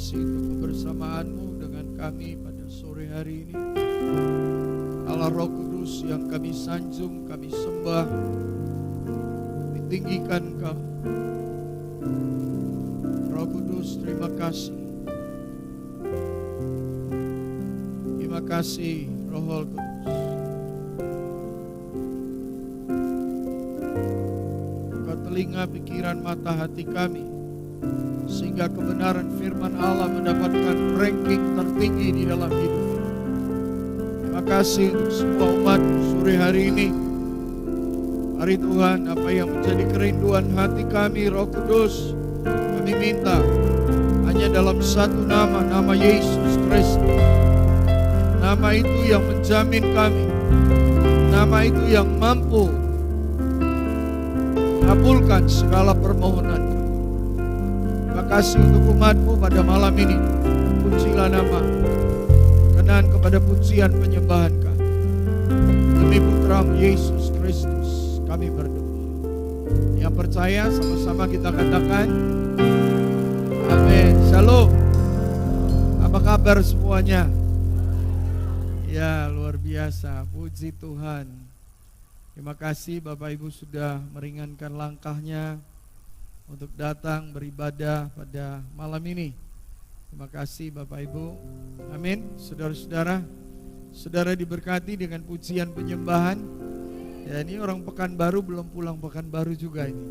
kasih untuk kebersamaan-Mu dengan kami pada sore hari ini. Allah Roh Kudus yang kami sanjung, kami sembah, kami tinggikan Engkau. Roh Kudus, terima kasih. Terima kasih Roh Kudus. Buka telinga, pikiran, mata hati kami, sehingga kebenaran firman Allah mendapatkan ranking tertinggi di dalam hidup. Terima kasih untuk semua umat sore hari ini. Hari Tuhan, apa yang menjadi kerinduan hati kami, Roh Kudus, kami minta hanya dalam satu nama, nama Yesus Kristus. Nama itu yang menjamin kami, nama itu yang mampu mengabulkan segala permohonan kami. Terima kasih untuk umat-Mu pada malam ini. Pujilah nama, kenan kepada pujian penyembahan kami. Demi Putra-Mu Yesus Kristus kami berdoa. Yang percaya sama-sama kita katakan amin. Shalom. Apa kabar semuanya? Ya, luar biasa. Puji Tuhan. Terima kasih Bapak Ibu sudah meringankan langkahnya untuk datang beribadah pada malam ini. Terima kasih Bapak Ibu. Amin. Saudara-saudara, saudara diberkati dengan pujian penyembahan. Ya, ini orang Pekanbaru belum pulang Pekanbaru juga ini.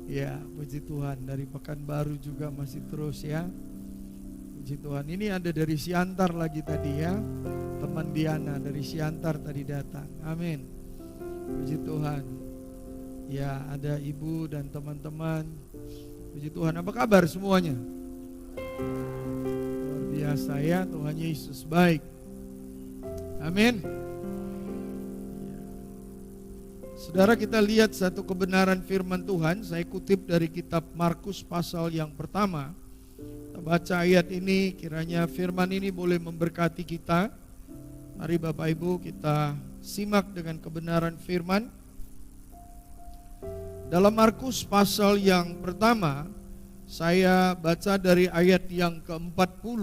Ya, puji Tuhan, dari Pekanbaru juga masih terus ya. Puji Tuhan. Ini ada dari Siantar lagi tadi ya. Teman Diana dari Siantar tadi datang. Amin. Puji Tuhan. Ya, ada ibu dan teman-teman. Puji Tuhan. Apa kabar semuanya? Luar biasa ya, Tuhan Yesus baik. Amin. Saudara, kita lihat satu kebenaran firman Tuhan. Saya kutip dari kitab Markus pasal yang pertama. Kita baca ayat ini, kiranya firman ini boleh memberkati kita. Mari Bapak Ibu kita simak dengan kebenaran firman. Dalam Markus pasal yang pertama, saya baca dari ayat yang ke-40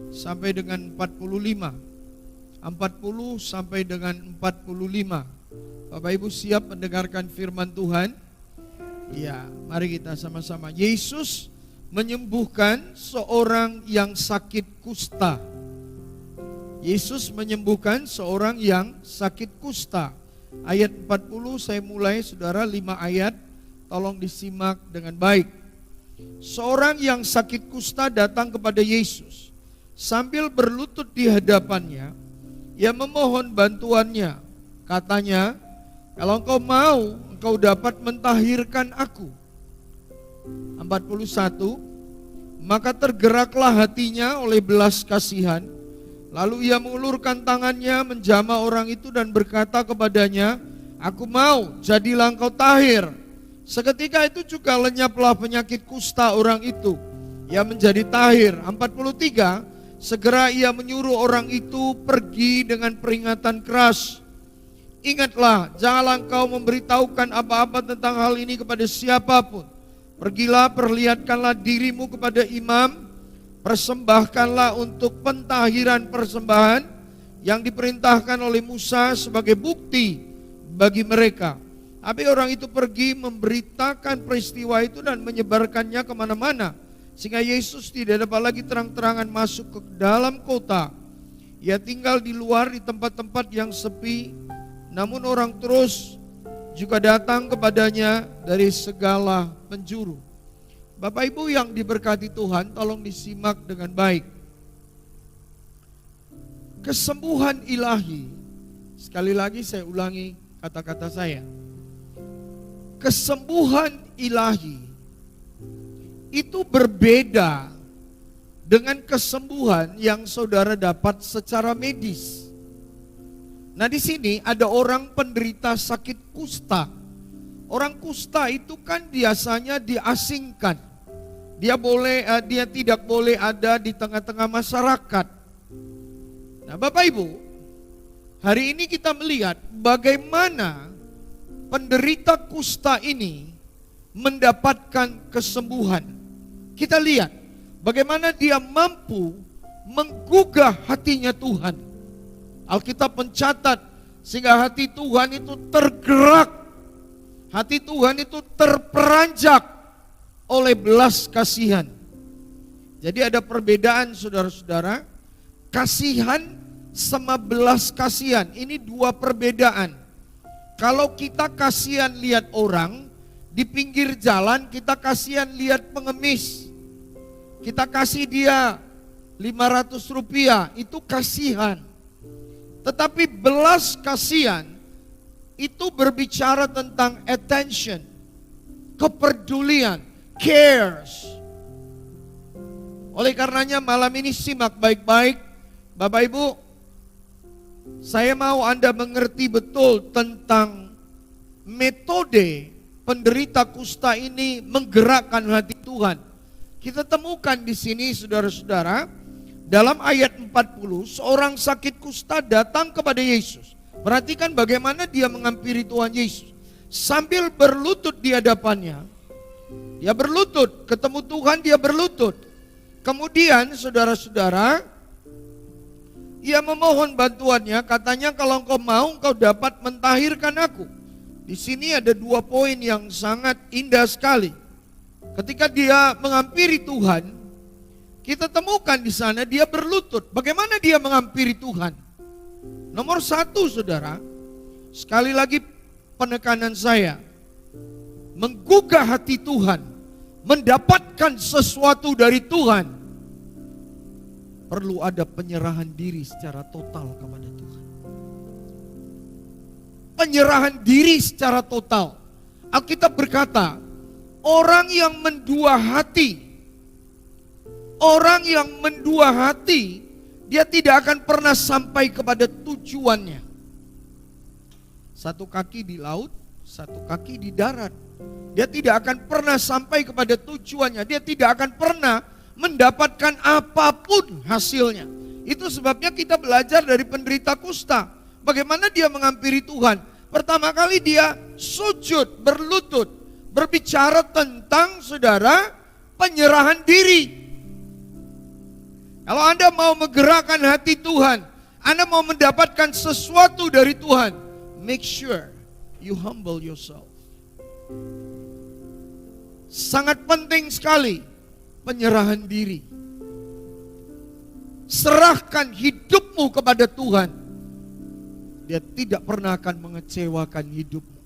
sampai dengan 45. 40 sampai dengan 45. Bapak Ibu siap mendengarkan firman Tuhan? Ya, mari kita sama-sama. Yesus menyembuhkan seorang yang sakit kusta. Yesus menyembuhkan seorang yang sakit kusta. Ayat 40 saya mulai, saudara, 5 ayat. Tolong disimak dengan baik. Seorang yang sakit kusta datang kepada Yesus. Sambil berlutut di hadapannya, ia memohon bantuannya. Katanya, kalau engkau mau, engkau dapat mentahirkan aku. 41, maka tergeraklah hatinya oleh belas kasihan. Lalu ia mengulurkan tangannya menjamah orang itu dan berkata kepadanya, aku mau, jadilah engkau tahir. Seketika itu juga lenyaplah penyakit kusta orang itu. Ia menjadi tahir. 43, segera ia menyuruh orang itu pergi dengan peringatan keras. Ingatlah, janganlah engkau memberitahukan apa-apa tentang hal ini kepada siapapun. Pergilah, perlihatkanlah dirimu kepada imam. Persembahkanlah untuk pentahiran persembahan yang diperintahkan oleh Musa sebagai bukti bagi mereka. Tapi orang itu pergi memberitakan peristiwa itu dan menyebarkannya kemana-mana, sehingga Yesus tidak dapat lagi terang-terangan masuk ke dalam kota. Ia tinggal di luar di tempat-tempat yang sepi. Namun orang terus juga datang kepadanya dari segala penjuru. Bapak Ibu yang diberkati Tuhan, tolong disimak dengan baik. Kesembuhan ilahi, sekali lagi saya ulangi kata-kata saya. Kesembuhan ilahi itu berbeda dengan kesembuhan yang saudara dapat secara medis. Nah, di sini ada orang penderita sakit kusta. Orang kusta itu kan biasanya diasingkan. Dia tidak boleh ada di tengah-tengah masyarakat. Nah, Bapak Ibu, hari ini kita melihat bagaimana penderita kusta ini mendapatkan kesembuhan. Kita lihat Bagaimana dia mampu menggugah hatinya Tuhan. Alkitab mencatat sehingga hati Tuhan itu tergerak. Hati Tuhan itu terperanjak oleh belas kasihan. Jadi ada perbedaan saudara-saudara. Kasihan sama belas kasihan. Ini dua perbedaan. Kalau kita kasihan lihat orang di pinggir jalan, kita kasihan lihat pengemis. Kita kasih dia 500 rupiah, itu kasihan. Tetapi belas kasihan itu berbicara tentang attention, kepedulian, cares. Oleh karenanya malam ini simak baik-baik, Bapak Ibu. Saya mau Anda mengerti betul tentang metode penderita kusta ini menggerakkan hati Tuhan. Kita temukan di sini saudara-saudara, dalam ayat 40, seorang sakit kusta datang kepada Yesus. Perhatikan bagaimana dia menghampiri Tuhan Yesus. Sambil berlutut di hadapannya. Dia berlutut, ketemu Tuhan dia berlutut. Kemudian saudara-saudara, ia memohon bantuannya, katanya kalau engkau mau engkau dapat mentahirkan aku. Di sini ada dua poin yang sangat indah sekali. Ketika dia menghampiri Tuhan, kita temukan di sana dia berlutut. Bagaimana dia menghampiri Tuhan? Nomor satu saudara, sekali lagi penekanan saya, menggugah hati Tuhan, mendapatkan sesuatu dari Tuhan, perlu ada penyerahan diri secara total kepada Tuhan. Penyerahan diri secara total. Alkitab berkata, orang yang mendua hati, orang yang mendua hati, dia tidak akan pernah sampai kepada tujuannya. Satu kaki di laut, satu kaki di darat. Dia tidak akan pernah sampai kepada tujuannya. Dia tidak akan pernah mendapatkan apapun hasilnya. Itu sebabnya kita belajar dari penderita kusta. Bagaimana dia menghampiri Tuhan? Pertama kali dia sujud, berlutut, berbicara tentang saudara penyerahan diri. Kalau Anda mau menggerakkan hati Tuhan, Anda mau mendapatkan sesuatu dari Tuhan, make sure you humble yourself. Sangat penting sekali penyerahan diri. Serahkan hidupmu kepada Tuhan. Dia tidak pernah akan mengecewakan hidupmu.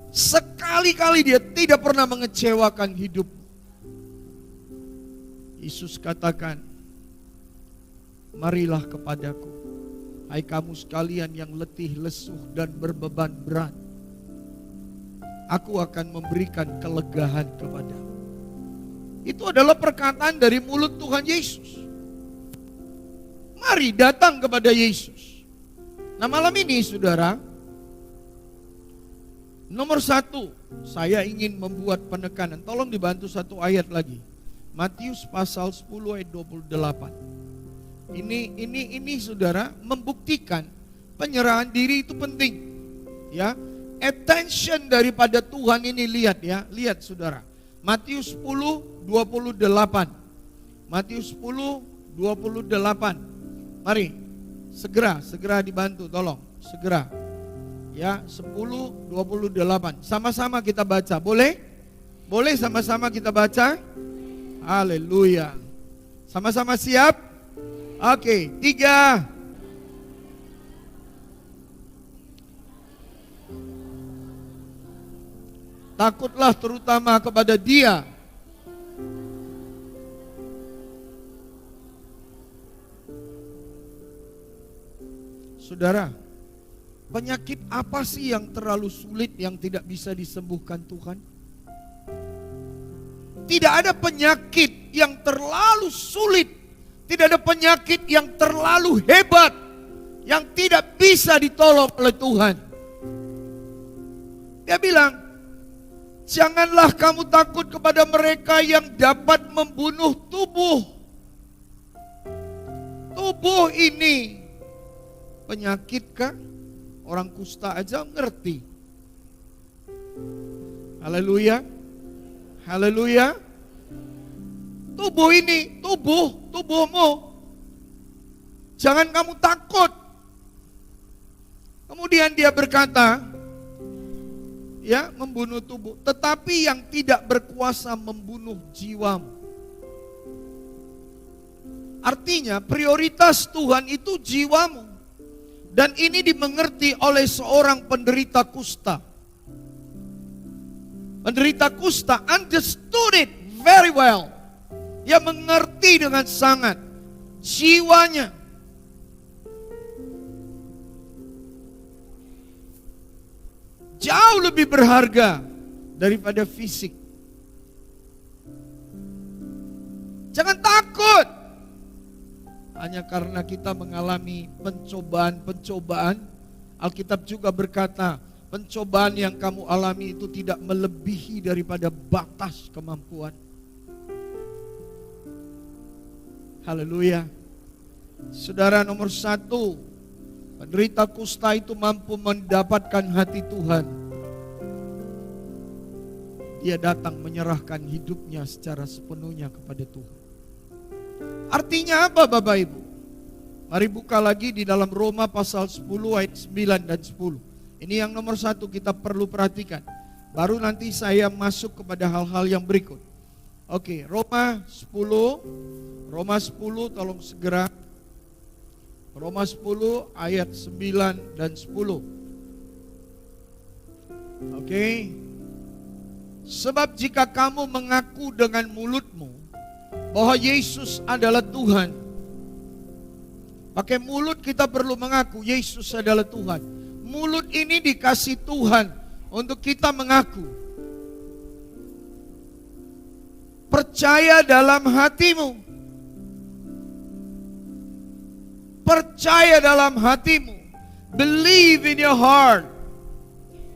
Sekali-kali dia tidak pernah mengecewakan hidupmu. Yesus katakan, marilah kepadaku, hai kamu sekalian yang letih, lesuh dan berbeban berat. Aku akan memberikan kelegaan kepadamu. Itu adalah perkataan dari mulut Tuhan Yesus. Mari datang kepada Yesus. Nah malam ini saudara, nomor satu, saya ingin membuat penekanan. Tolong dibantu satu ayat lagi. Matius pasal 10 ayat 28. Ini saudara membuktikan penyerahan diri itu penting. Ya, attention daripada Tuhan ini lihat ya, lihat saudara. Matius 10 28. Matius 10 28. Mari segera dibantu tolong, segera. Ya, 10 28. Sama-sama kita baca. Boleh? Boleh sama-sama kita baca? Haleluya. Sama-sama siap? Oke, 3. Takutlah terutama kepada Dia. Saudara, penyakit apa sih yang terlalu sulit yang tidak bisa disembuhkan Tuhan? Tidak ada penyakit yang terlalu sulit. Tidak ada penyakit yang terlalu hebat yang tidak bisa ditolong oleh Tuhan. Dia bilang, janganlah kamu takut kepada mereka yang dapat membunuh tubuh. Tubuh ini penyakitkah? Orang kusta aja ngerti. Haleluya. Haleluya. tubuh ini, tubuhmu. Jangan kamu takut. Kemudian dia berkata, ya, membunuh tubuh, tetapi yang tidak berkuasa membunuh jiwamu. Artinya prioritas Tuhan itu jiwamu. Dan ini dimengerti oleh seorang penderita kusta. Penderita kusta understood it very well. Dia mengerti dengan sangat jiwanya. Jauh lebih berharga daripada fisik. Jangan takut. Hanya karena kita mengalami pencobaan-pencobaan, Alkitab juga berkata, pencobaan yang kamu alami itu tidak melebihi daripada batas kemampuan. Haleluya. Saudara, nomor 1, penderita kusta itu mampu mendapatkan hati Tuhan. Dia datang menyerahkan hidupnya secara sepenuhnya kepada Tuhan. Artinya apa Bapak Ibu? Mari buka lagi di dalam Roma pasal 10 ayat 9 dan 10. Ini yang nomor 1 kita perlu perhatikan. Baru nanti saya masuk kepada hal-hal yang berikut. Oke, Roma 10 tolong segera. Roma 10 ayat 9 dan 10. Oke. Sebab jika kamu mengaku dengan mulutmu bahwa Yesus adalah Tuhan. Pakai mulut kita perlu mengaku Yesus adalah Tuhan. Mulut ini dikasih Tuhan untuk kita mengaku. Percaya dalam hatimu. Percaya dalam hatimu. Believe in your heart.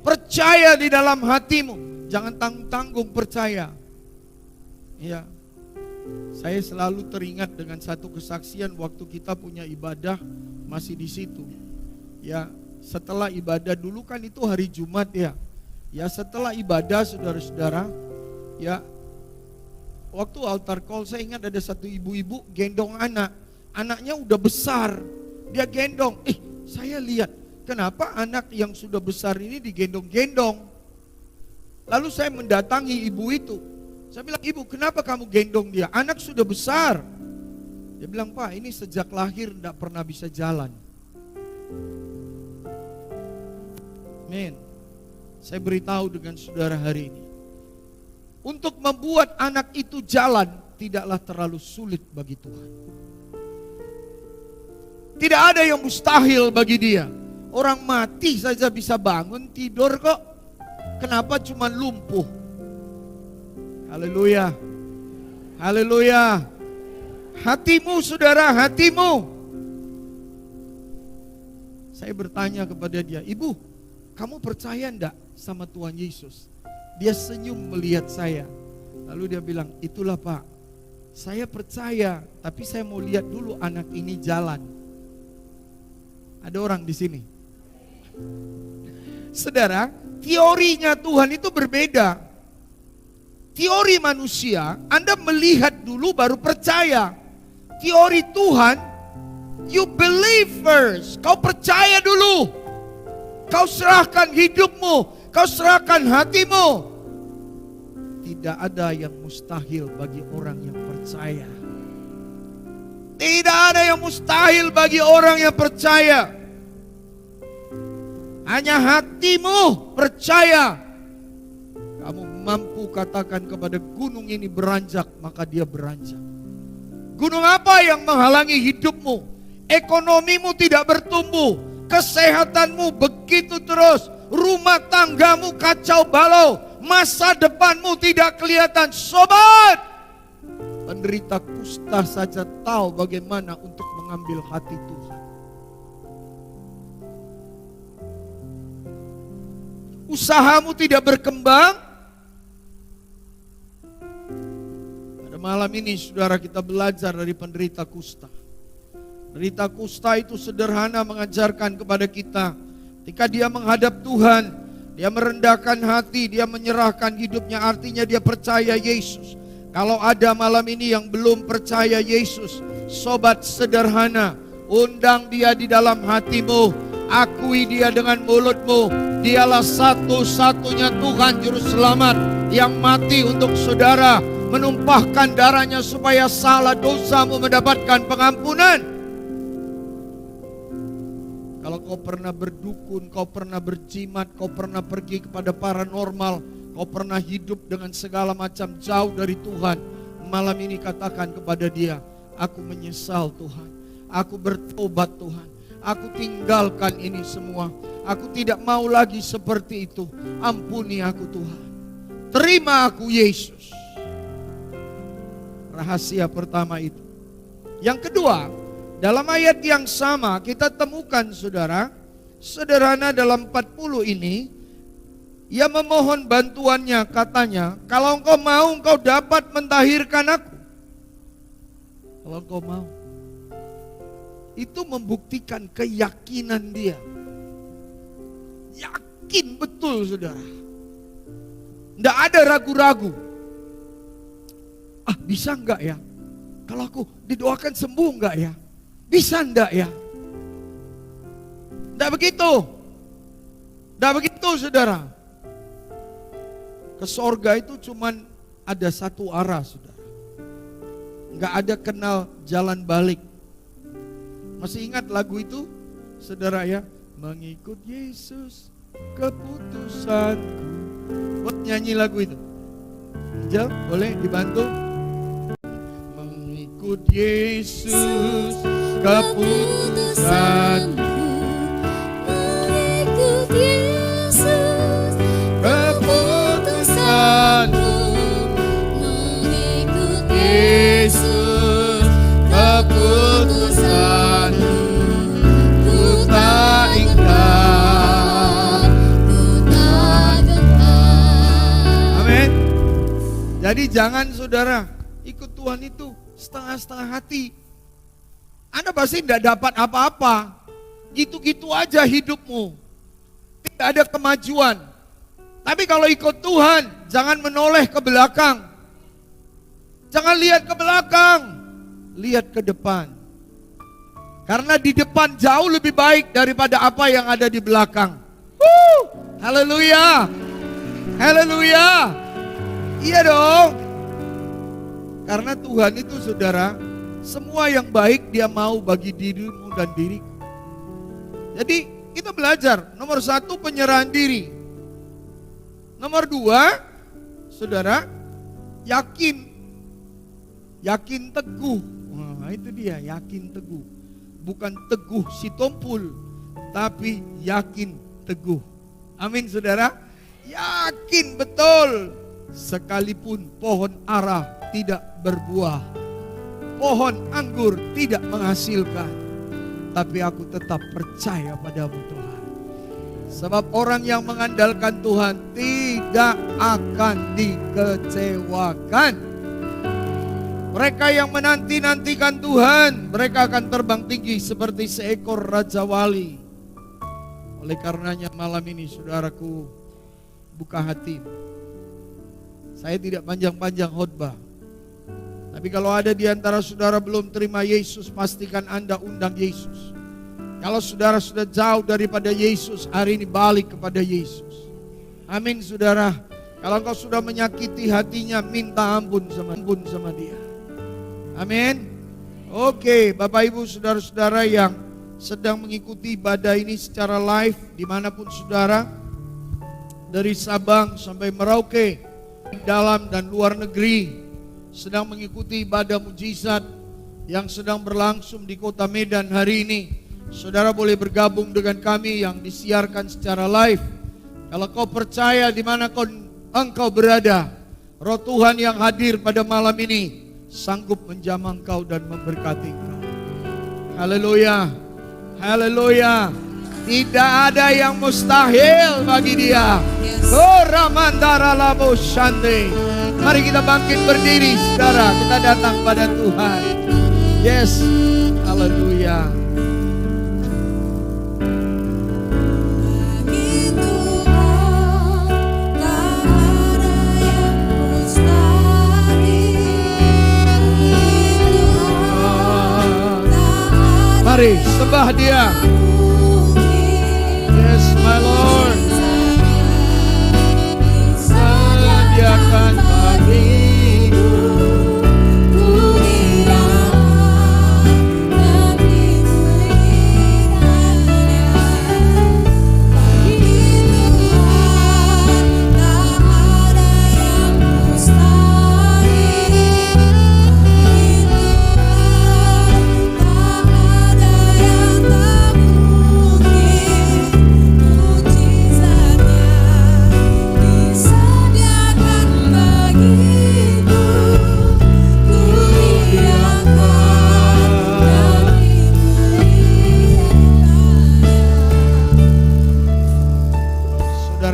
Percaya di dalam hatimu. Jangan tanggung-tanggung percaya. Ya. Saya selalu teringat dengan satu kesaksian waktu kita punya ibadah masih di situ. Ya, setelah ibadah dulu kan itu hari Jumat ya. Ya, setelah ibadah saudara-saudara, ya, waktu altar call saya ingat ada satu ibu-ibu gendong anak. Anaknya udah besar, dia gendong. Saya lihat, kenapa anak yang sudah besar ini digendong-gendong? Lalu saya mendatangi ibu itu. Saya bilang, ibu kenapa kamu gendong dia? Anak sudah besar. Dia bilang, Pak ini sejak lahir tidak pernah bisa jalan. Men, saya beritahu dengan saudara hari ini. Untuk membuat anak itu jalan tidaklah terlalu sulit bagi Tuhan. Tidak ada yang mustahil bagi dia. Orang mati saja bisa bangun tidur kok. Kenapa cuma lumpuh? Haleluya. Haleluya. Hatimu saudara, hatimu. Saya bertanya kepada dia, ibu, kamu percaya enggak sama Tuhan Yesus? Dia senyum melihat saya. Lalu dia bilang, itulah Pak, saya percaya, tapi saya mau lihat dulu anak ini jalan. Ada orang di sini. Saudara, teorinya Tuhan itu berbeda. Teori manusia, Anda melihat dulu baru percaya. Teori Tuhan, you believe first. Kau percaya dulu. Kau serahkan hidupmu, kau serahkan hatimu. Tidak ada yang mustahil bagi orang yang percaya. Tidak ada yang mustahil bagi orang yang percaya. Hanya hatimu percaya. Kamu mampu katakan kepada gunung ini beranjak, maka dia beranjak. Gunung apa yang menghalangi hidupmu? Ekonomimu tidak bertumbuh, kesehatanmu begitu terus, rumah tanggamu kacau balau, masa depanmu tidak kelihatan. Sobat, penderita kusta saja tahu bagaimana untuk mengambil hati Tuhan. Usahamu tidak berkembang. Malam ini saudara kita belajar dari penderita kusta. Penderita kusta itu sederhana mengajarkan kepada kita. Ketika dia menghadap Tuhan, dia merendahkan hati, dia menyerahkan hidupnya, artinya dia percaya Yesus. Kalau ada malam ini yang belum percaya Yesus, sobat sederhana, undang dia di dalam hatimu, akui dia dengan mulutmu. Dialah satu-satunya Tuhan Juru Selamat yang mati untuk saudara, menumpahkan darahnya supaya salah dosamu mendapatkan pengampunan. Kalau kau pernah berdukun, kau pernah berjimat, kau pernah pergi kepada paranormal, kau pernah hidup dengan segala macam jauh dari Tuhan, malam ini katakan kepada dia, aku menyesal Tuhan, aku bertobat Tuhan, aku tinggalkan ini semua, aku tidak mau lagi seperti itu, ampuni aku Tuhan, terima aku Yesus. Rahasia pertama itu. Yang kedua, dalam ayat yang sama kita temukan saudara, sederhana dalam 40 ini, ia memohon bantuannya, katanya, kalau engkau mau engkau dapat mentahirkan aku. Kalau engkau mau. Itu membuktikan keyakinan dia. Yakin betul saudara. Tidak ada ragu-ragu. Bisa enggak ya? Kalau aku didoakan sembuh enggak ya? Bisa enggak ya? Enggak begitu. Enggak begitu saudara. Ke sorga itu cuman ada satu arah saudara. Enggak ada kenal jalan balik. Masih ingat lagu itu saudara ya? Mengikut Yesus keputusanku. Buat nyanyi lagu itu. Angel boleh dibantu? Mengikut Yesus keputusanku, mengikut Yesus keputusanku, mengikut Yesus keputusanku, ku tak ingkar, ku tak gentar. amin. Jadi jangan saudara ikut Tuhan itu setengah-setengah hati. Anda pasti tidak dapat apa-apa. Gitu-gitu aja hidupmu. Tidak ada kemajuan. Tapi kalau ikut Tuhan, jangan menoleh ke belakang. Jangan lihat ke belakang. Lihat ke depan. Karena di depan jauh lebih baik daripada apa yang ada di belakang. Haleluya. Haleluya. Iya dong. Karena Tuhan itu saudara, semua yang baik dia mau bagi dirimu dan diriku. Jadi kita belajar, nomor 1 penyerahan diri. Nomor 2, saudara, yakin. Yakin teguh. Nah itu dia, yakin teguh. Bukan teguh si tumpul, tapi yakin teguh. Amin saudara. Yakin betul. Sekalipun pohon ara tidak berbuah, pohon anggur tidak menghasilkan, tapi aku tetap percaya padamu Tuhan. Sebab orang yang mengandalkan Tuhan tidak akan dikecewakan. Mereka yang menanti-nantikan Tuhan, mereka akan terbang tinggi seperti seekor raja wali. Oleh karenanya malam ini saudaraku, buka hati. Saya tidak panjang-panjang khotbah. Tapi kalau ada di antara saudara belum terima Yesus, pastikan Anda undang Yesus. Kalau saudara sudah jauh daripada Yesus, hari ini balik kepada Yesus. Amin saudara. Kalau engkau sudah menyakiti hatinya, minta ampun sama dia. Amin. Oke, Bapak Ibu saudara-saudara yang sedang mengikuti ibadah ini secara live, dimanapun saudara, dari Sabang sampai Merauke, dalam dan luar negeri, sedang mengikuti ibadah mujizat yang sedang berlangsung di kota Medan hari ini. Saudara boleh bergabung dengan kami yang disiarkan secara live. Kalau kau percaya di mana engkau berada, Roh Tuhan yang hadir pada malam ini sanggup menjamah engkau dan memberkati engkau. Haleluya. Haleluya. Tidak ada yang mustahil bagi dia. Oh Ramandara Labo Shande. Mari kita bangkit berdiri saudara. Kita datang pada Tuhan. Yes. Haleluya. Bagi Tuhan tak ada yang mustahil. Mari sembah Dia. Yes, my Lord. Sediakan bagiku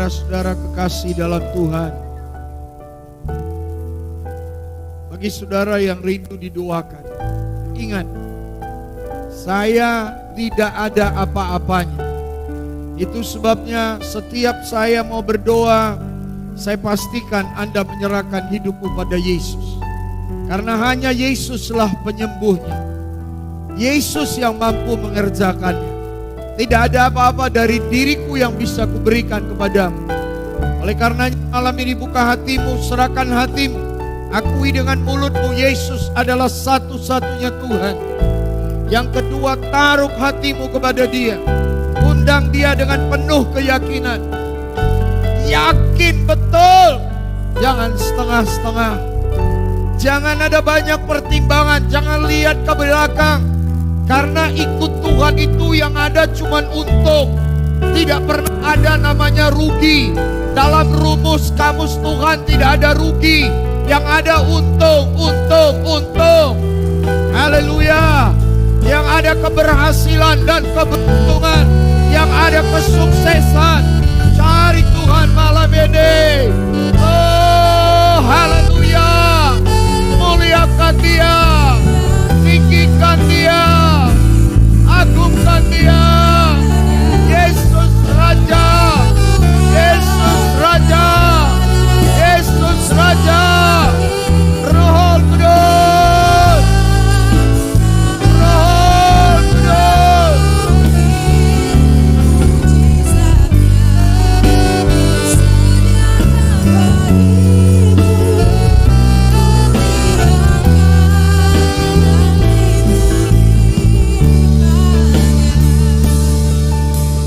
saudara kekasih dalam Tuhan. Bagi saudara yang rindu didoakan, ingat, saya tidak ada apa-apanya. Itu sebabnya setiap saya mau berdoa, saya pastikan Anda menyerahkan hidupmu pada Yesus. Karena hanya Yesuslah penyembuhnya. Yesus yang mampu mengerjakannya. Tidak ada apa-apa dari diriku yang bisa kuberikan kepadamu. Oleh karenanya malam ini buka hatimu, serahkan hatimu. Akui dengan mulutmu Yesus adalah satu-satunya Tuhan. Yang kedua, taruh hatimu kepada Dia. Undang Dia dengan penuh keyakinan. Yakin betul. Jangan setengah-setengah. Jangan ada banyak pertimbangan. Jangan lihat ke belakang. Karena ikut Tuhan itu yang ada cuman untung. Tidak pernah ada namanya rugi. Dalam rumus kamus Tuhan tidak ada rugi. Yang ada untung, untung, untung. Haleluya. Yang ada keberhasilan dan keberuntungan. Yang ada kesuksesan. Cari Tuhan malam ini. Oh, haleluya. Muliakan Dia. Tinggikan Dia. Agungkan Dia. Yesus Raja. Yesus Raja. Yesus Raja. Roh Kudus. Roh Kudus.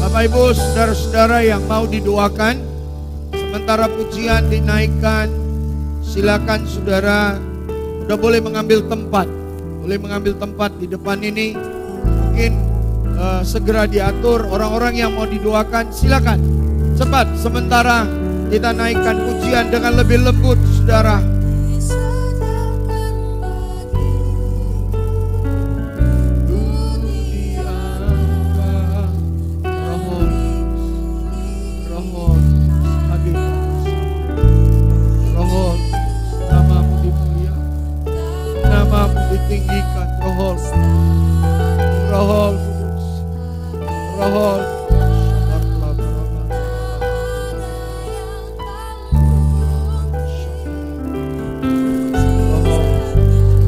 Bapak Ibu, saudara-saudara yang mau didoakan, sementara pujian dinaikkan, silakan saudara udah boleh mengambil tempat. Boleh mengambil tempat di depan ini. Mungkin segera diatur orang-orang yang mau didoakan, silakan. Cepat, sementara kita naikkan pujian dengan lebih lembut, saudara. Tinggikan Roh Kudus. Roh Kudus. Roh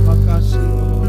makasih Roh.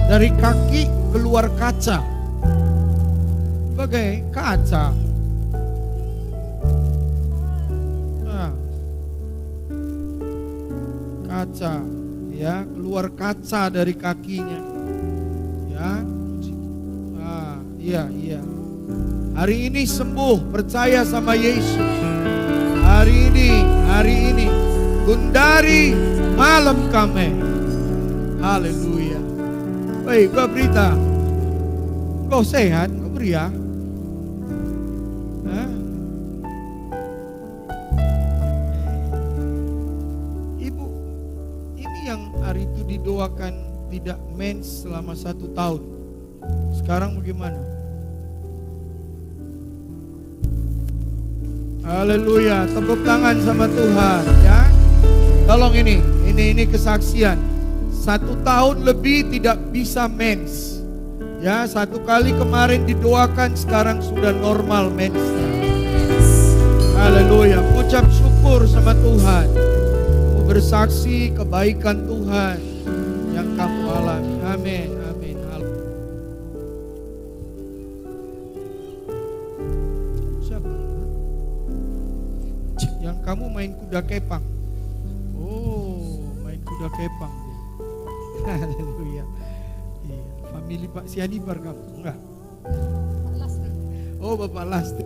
Dari kaki keluar kaca, bagai kaca. Nah, kaca, ya, keluar kaca dari kakinya, ya. Iya. Hari ini sembuh, percaya sama Yesus. Hari ini Gundari malam kami. Haleluya. Baik, gua berita. Kau sehat, kau beriah. Ibu, ini yang hari itu didoakan tidak mens selama 1 tahun. Sekarang bagaimana? Haleluya, tepuk tangan sama Tuhan, ya. Tolong ini kesaksian. 1 tahun lebih tidak bisa mens. Ya, 1 kali kemarin didoakan, sekarang sudah normal mensnya. Haleluya, ucap syukur sama Tuhan. Mau bersaksi kebaikan Tuhan yang kamu alami. Amin. Siapa? Yang kamu main kuda kepang. Oh, main kuda kepang. Haleluya. Iya, famili Pak Sianipar kamu? Enggak. Oh, Bapak Lastri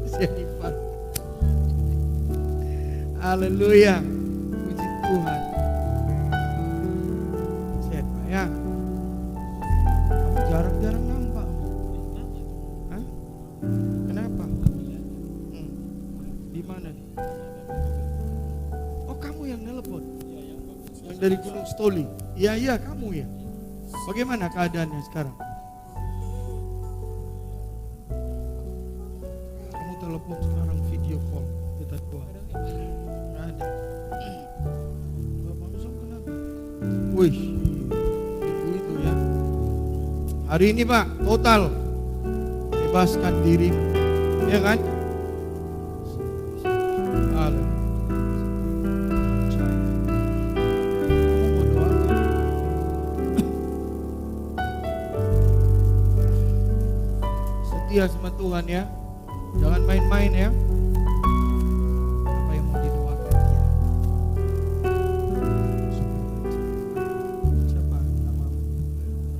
Sianipar. Haleluya. Puji Tuhan. Sehat Pak ya. Kamu jarang-jarang nampak. Hah? Kenapa? Di mana nih? Oh, kamu yang nelpon? Yang dari Gunung Stoli? Iya kamu ya. Bagaimana keadaannya sekarang? Kamu telepon sekarang, video call, kita doa. Nggak ada. Bapak Musam kenapa? Wih, itu ya. Hari ini Pak, total bebaskan dirimu, ya kan? Setia sama Tuhan ya, jangan main-main ya. Apa yang mau didoakan ya? Siapa nama?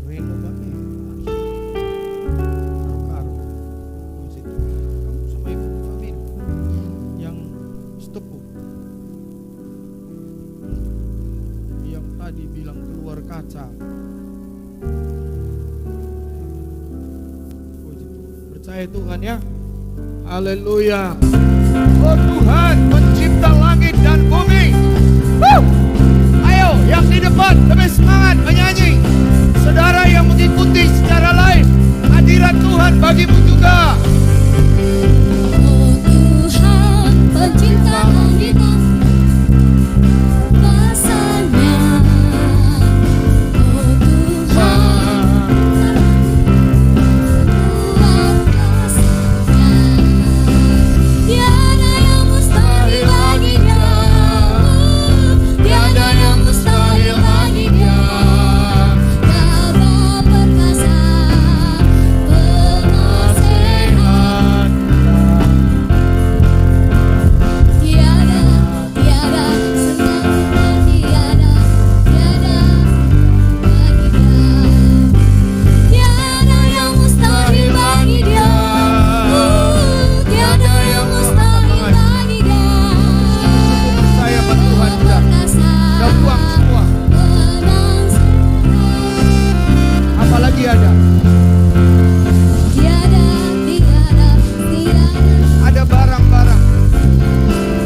Reno Babe. Karo. Kamu sama ibu Amin yang setepu, yang tadi bilang keluar kaca. Percaya Tuhan ya. Haleluya. Oh Tuhan, pencipta langit dan bumi. Ayo yang di depan lebih semangat menyanyi. Saudara yang mengikuti secara live, hadirat Tuhan bagimu juga. Oh Tuhan, pencipta langit dan kuasanya. Oh Tuhan, luar kuasanya. Tiada yang mustahil baginya. Tiada yang mustahil baginya. Bapa perkasa, penasehat. Tiada senang tiada baginya. Tiada yang mustahil bagi dia. Tiada yang mustahil bagi dia. Percaya sama Tuhan udah. Udah buang semua. Apalagi ada? Tiada. Ada barang-barang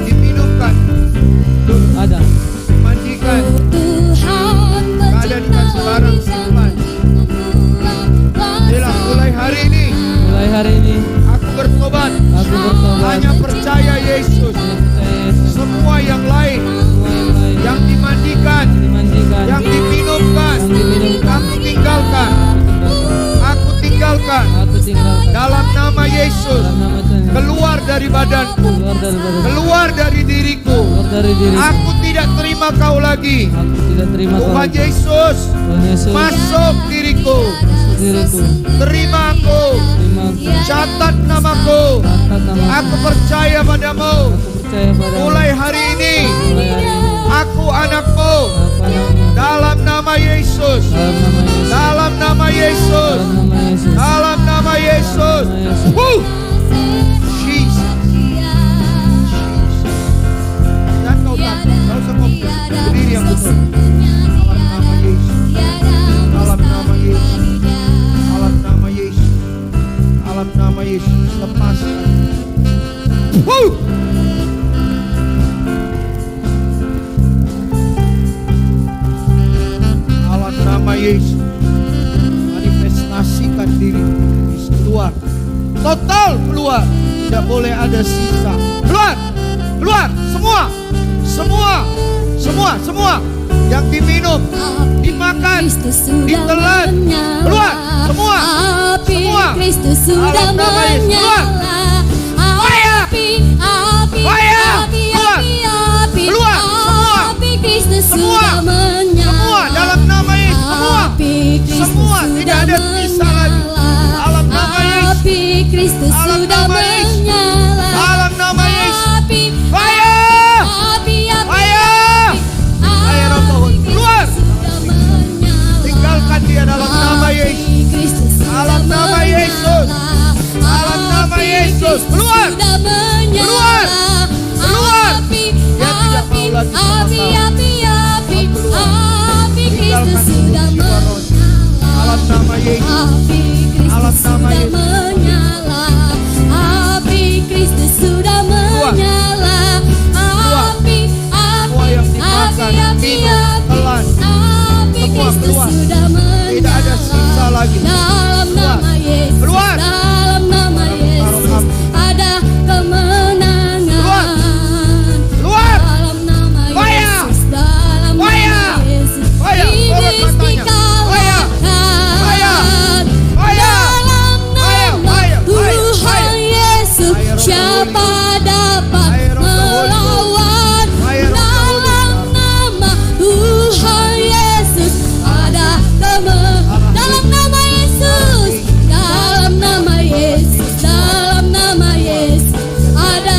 diminumkan, Ada. dimandikan. Tuhan Ada di sembarang simpan. Bilang mulai hari ini Mulai hari ini aku bertobat. aku bertobat. Hanya percaya Yesus. Semua yang lain Semua yang lain yang dimandikan, dimandikan, yang diminumkan, aku tinggalkan. Aku tinggalkan aku tinggalkan dalam nama Yesus. dalam nama Tuhan. Keluar dari badanku, Keluar dari badan, keluar dari diriku. keluar dari diri. Aku tidak terima kau lagi. Aku tidak terima kau Tuhan lagi. Yesus, Tuhan Yesus, masuk diriku. masuk diriku. Terima aku, Terima aku. catat namaku. Catat nama. Aku percaya padamu. Aku percaya percaya padamu. Mulai hari ini Mulai hari ini aku anakmu. aku anakmu. Dalam nama Yesus. Dalam nama Yesus. Dalam nama Yesus. Dalam nama Yesus. Dalam nama Yesus. Nama Yesus. Woo! Jesus. Dan kau tak usah kau berdiri yang betul. Dalam nama Yesus. Dalam nama Yesus. Dalam nama Yesus. Dalam nama Yesus. Lepaskan. Woo! Dalam nama Yesus. Manifestasikan diri. Yesus keluar. Total keluar. Tidak boleh ada sisa. Keluar. Keluar. Semua. Yang diminum, dimakan, ditelan. Keluar. Semua. Kristus sudah Dalam nama Yesus. Keluar. Fire. Fire. Keluar. Keluar. Kristus Semua. sudah menyala. Semua dalam nama Yesus. Semua. Tidak ada sisa lagi. Dalam nama Yesus. Api Kristus Dalam sudah nama Yesus. menyala. Dalam nama Yesus. Api, Fire. api, Fire. Fire of the Holy. Keluar. sudah menyala. Tinggalkan dia dalam nama Yesus. Api Kristus Dalam sudah nama Yesus. menyala. Dalam nama Api Yesus. Kristus Keluar. sudah menyala. Keluar. Keluar. Api, Dia tidak mau lagi sama api, kau. api, api, Keluar. api Kristus Tinggalkan sudah jiwa roh. Dalam menyala. nama Yesus. Api Dalam Kristus nama sudah Yesus. menyala. Api Kristus sudah menyala. Api, Semua yang dimakan, minum, telan. Api Semua Kristus keluar. sudah menyala. Tidak ada sisa lagi. Dalam Keluar. nama Yesus. Keluar. Dalam nama Yesus ada kemenangan. Keluar. Dalam nama Fire. Yesus. Dalam Fire. nama Yesus. Fire. Sorot Iblis matanya. dikalahkan. Fire. Fire. Dalam nama Fire. Fire. Tuhan Fire. Yesus, Fire of the siapa Holy dapat Fire of the Holy melawan? Fire of the Holy Dalam nama Tuhan Yesus ada dalam nama Yesus, dalam nama Yesus, dalam nama Yesus ada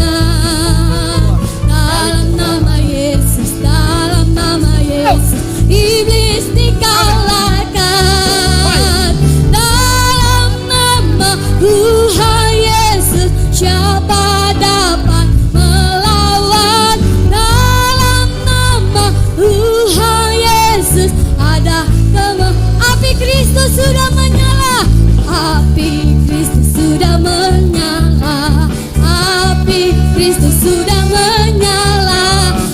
kemenangan. Dalam nama Yesus, dalam nama Yesus iblis dikalahkan. Dalam nama Tuhan Yesus siapa dapat melawan? Dalam nama Tuhan Yesus ada api Kristus sudah menyala. Api Kristus sudah menyala. Api Kristus sudah menyala.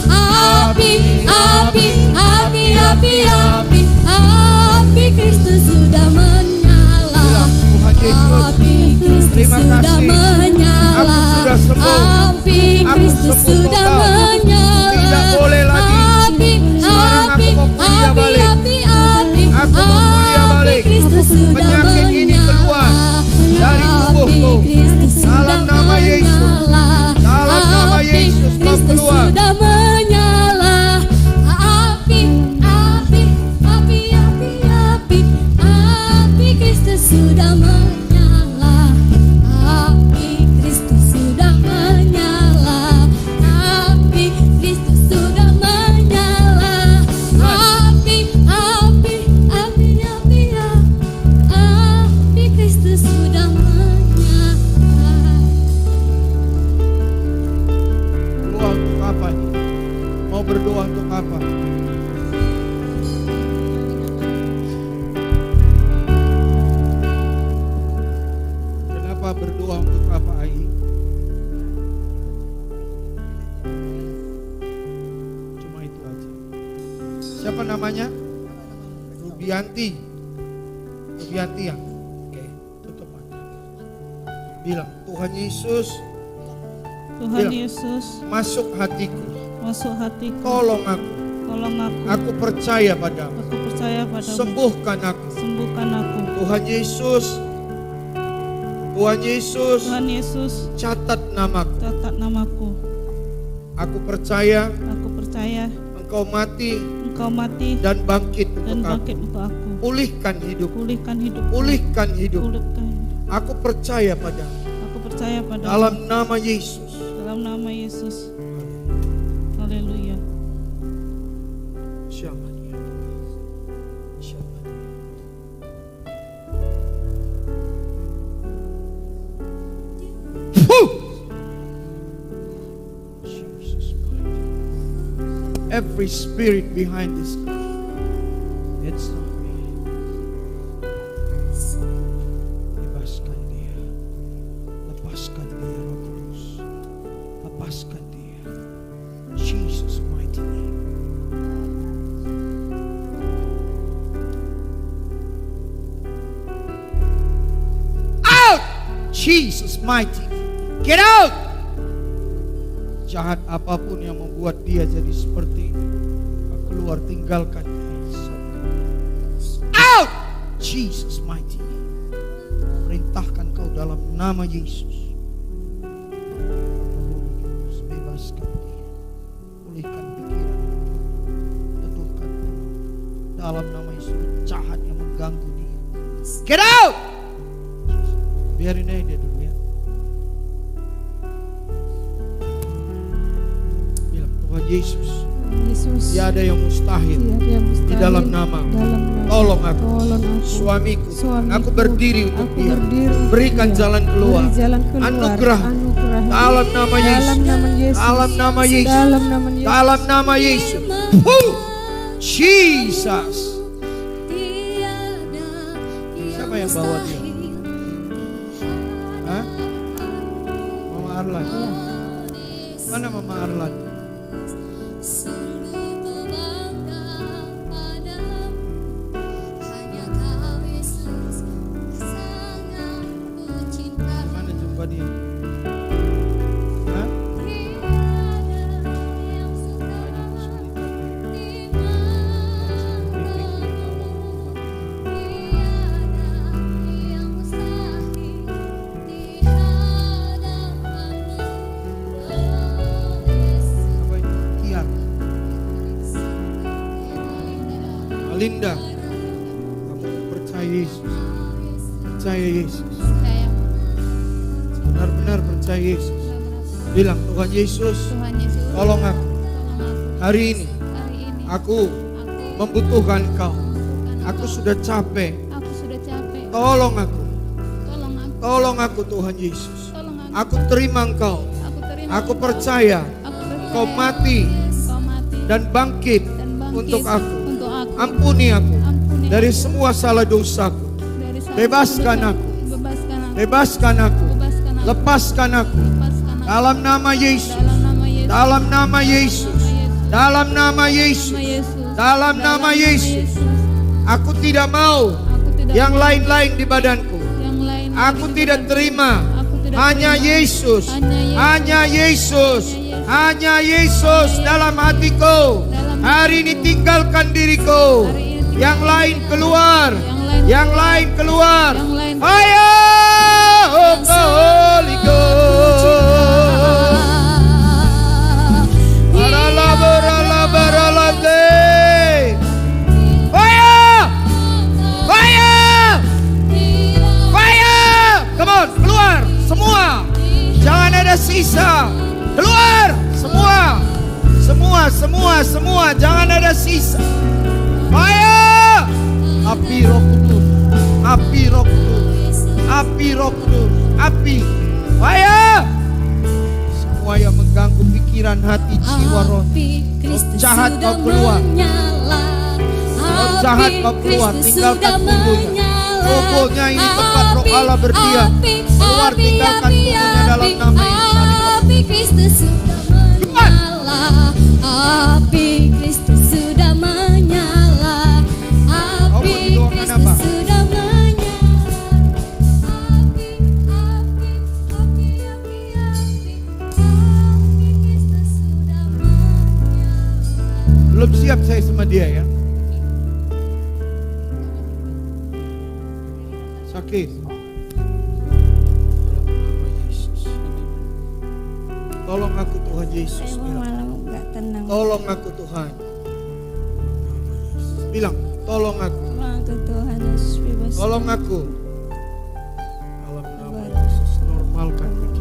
Api, api, api, api, api, api Kristus sudah menyala. Tuhan Yesus. Api Kristus Terima sudah kasih. menyala. Aku sudah sembuh. Api Aku Kristus sembuh sudah total. menyala. Tidak boleh lagi. Api, Sekarang api, aku mau kuliah api, balik. api, api, Aku mau kuliah balik. api Kristus sudah Penyakit ini keluar dari tubuhku. Api Kristus Dalam sudah nama Yesus. menyala. Dalam nama Api Yesus, kau Kristus keluar. sudah menyala. Api, api, api, api, api, api Kristus sudah menyala. Api Kristus sudah menyala. Api Kristus sudah menyala. Api, api, api, api, api Kristus sudah menyala. Berdoa untuk apa? Mau berdoa untuk apa? Kenapa berdoa untuk apa, Ai? Cuma itu aja. Siapa namanya? Rubianti. Rubianti ya? Oke, tutup mata. Bilang, Tuhan Yesus Tuhan Bilang. Yesus, masuk hatiku. masuk hatiku, Tolong aku. tolong aku, Aku percaya padamu. aku percaya padamu, Sembuhkan aku. sembuhkan aku. Tuhan Yesus. Tuhan Yesus, Tuhan Yesus, catat namaku. catat namaku. Aku percaya Aku percaya Engkau mati Engkau mati dan bangkit dan untuk aku. bangkit untuk aku. Pulihkan hidup. Pulihkan hidup, Pulihkan hidup. pulihkan hidup. Aku percaya padamu. Aku percaya percaya padamu. Dalam nama Yesus. Dalam nama Yesus. Haleluya. Shamania. Shamania. Woo! Jesus mighty. Every spirit behind this guy, it's not me. Lepaskan dia. Lepaskan dia, Roh Kudus. Lepaskan dia. Jesus mighty name. Out! Jesus mighty. Get out! Jahat apapun yang membuat dia jadi seperti ini, keluar, tinggalkan dia. Out! Jesus mighty. Perintahkan kau dalam nama Yesus. Bebaskan dia. Pulihkan pikiran. Teduhkan dalam nama Yesus. Jahat yang mengganggu dia. Get out! Biarin aja dia dulu ya. Bilang Tuhan Yesus, Yesus. tiada yang mustahil di dalam nama. Tolong aku, suamiku, aku berdiri untuk dia. Berikan jalan keluar. Anugerah dalam nama Yesus. Dalam nama Yesus. Dalam nama Yesus. Jesus. Siapa yang bawa dia? Hah? Mama Arlan. Mana Mama Arlan? Mana jumpa dia? Hah? Apa itu? Kiar. Alinda, kamu percaya Yesus. Percaya Yesus. Benar-benar percaya Yesus. Bilang, Tuhan Yesus, Tuhan Yesus, tolong aku. Hari ini hari ini aku membutuhkan Kau. Aku sudah capek. aku sudah capek. Tolong aku. Tolong aku. Tolong aku Tuhan Yesus. Tolong aku. Aku terima Engkau. Aku terima. Aku percaya Aku percaya. Kau mati Kau mati dan bangkit dan bangkit untuk aku. Untuk aku. Ampuni aku Ampuni dari semua salah dosaku. dari salah Bebaskan dosa. aku. Bebaskan aku. Lepaskan aku. Bebaskan aku. Lepaskan aku. Lepaskan aku. Dalam nama Yesus. Dalam nama Yesus. Dalam nama Yesus. Nama Yesus. Dalam nama Yesus. Aku tidak mau Aku tidak yang mau lain-lain di badanku. yang lain. Aku tidak terima. Aku tidak Hanya terima. Yesus. Hanya Yesus. Hanya Yesus dalam hatiku. Hari ini tinggalkan diriku. Hari ini Yang lain keluar. Yang lain Yang lain keluar. Yang lain Ayo, oh Holy Ghost. Barala-barala-barala-de. Fire! Fire! Fire! Come on, keluar semua. Jangan ada sisa. Keluar semua. Semua. Jangan ada sisa. Fire! Api Roh Kudus. Api Roh Kudus. Api Roh Kudus. Api. Fire! Semua yang mengganggu pikiran, hati, jiwa, roh. Roh jahat kau keluar. Roh jahat kau keluar. Tinggalkan tubuhnya. Tubuhnya ini tempat Roh Allah berdiam. Keluar, tinggalkan tubuhnya dalam nama Yesus. Api Kristus sudah menyala. Api Kristus sudah menyala. Api Kristus sudah menyala. Api Kristus sudah menyala. Belum siap saya sama dia ya. Sakit. Dalam nama Yesus. Tolong aku Tuhan Yesus. Saya Bilang, malam nggak tenang. tolong aku Tuhan. Bilang, tolong aku. Tolong aku Tuhan Yesus bebas. Tolong aku. Dalam nama Yesus, normalkan pikiran.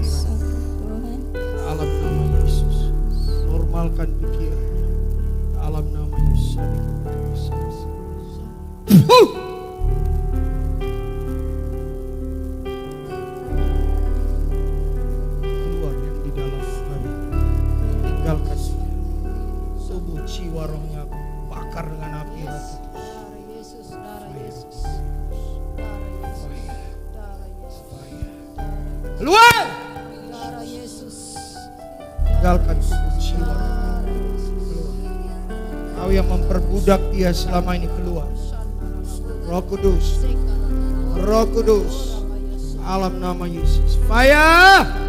tinggalkan pikiran. Dalam nama Yesus. Keluar yang di dalam hari. Tinggalkan dia. Tubuh, jiwa, rohnya bakar dengan api Roh Kudus. Darah Yesus, darah Yesus. Darah Yesus. Darah Yesus. Keluar! Darah Yesus. Tinggalkan tubuh, jiwa, roh. Keluar. Kau yang memperbudak dia selama ini keluar. Roh Kudus. Roh Kudus. Dalam nama Yesus. Fire!